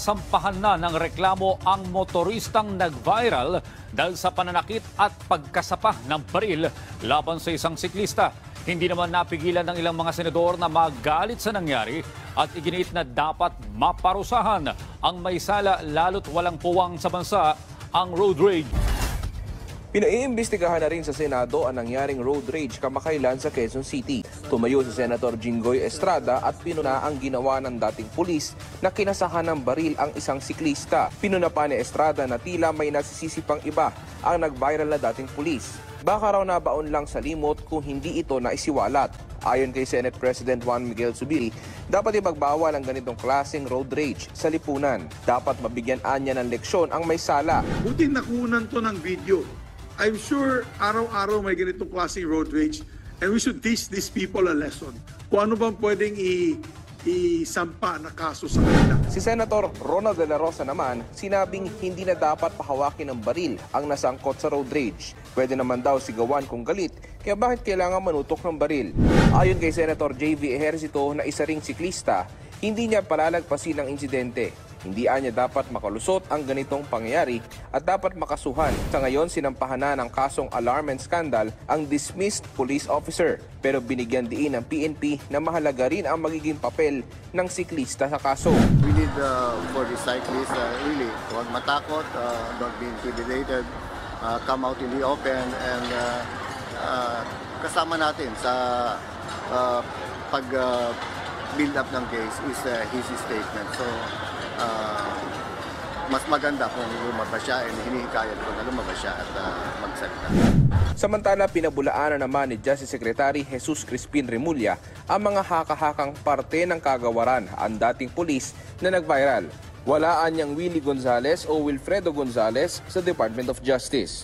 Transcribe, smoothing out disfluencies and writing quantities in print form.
nasampahan na ng reklamo ang motoristang nag-viral dahil sa pananakit at pagkasapa ng baril laban sa isang siklista. Hindi naman napigilan ng ilang mga senador na magalit sa nangyari at iginiit na dapat maparusahan ang may sala lalo't walang puwang sa bansa ang road rage. Pinaiimbestigahan na rin sa Senado ang nangyaring road rage kamakailan sa Quezon City. Tumayo si Senator Jinggoy Estrada at pinuna ang ginawa ng dating pulis na kinasahan ng baril ang isang siklista. Pinuna pa ni Estrada na tila may nasisisipang iba ang nag-viral na dating pulis. Baka raw nabaon lang sa limot kung hindi ito naisiwalat. Ayon kay Senate President Juan Miguel Zubiri, dapat ipagbawal ang ganitong klaseng road rage sa lipunan. Dapat mabigyan anya ng leksyon ang may sala. Buti nakunan to ng video. I'm sure araw-araw may ganitong klaseng road rage and we should teach these people a lesson. Kung ano bang pwedeng isampa na kaso sa kanila. Si Senator Ronald De La Rosa naman, sinabing hindi na dapat pahawakin ng baril ang nasangkot sa road rage. Pwede naman daw sigawan kung galit, kaya bakit kailangan manutok ng baril? Ayon kay Senator J.V. Ejercito na isa ring siklista, hindi niya palalagpasin ang insidente. Hindi niya dapat makalusot ang ganitong pangyayari at dapat makasuhan. Sa ngayon, sinampahan na ng kasong alarm and scandal ang dismissed police officer. Pero binigyan diin ng PNP na mahalaga rin ang magiging papel ng siklista sa kaso. We need for the cyclists, really, huwag matakot, don't be intimidated, come out in the open and kasama natin sa pag-build up ng case is his statement. So, mas maganda kung lumabas siya and hinihikayat ko na lumabas siya at magsalita. Samantala, pinabulaan na naman ni Justice Secretary Jesus Crispin Remulla ang mga haka-hakang parte ng kagawaran ang dating pulis na nag-viral. Walaan niyang Willie Gonzales o Wilfredo Gonzales sa Department of Justice.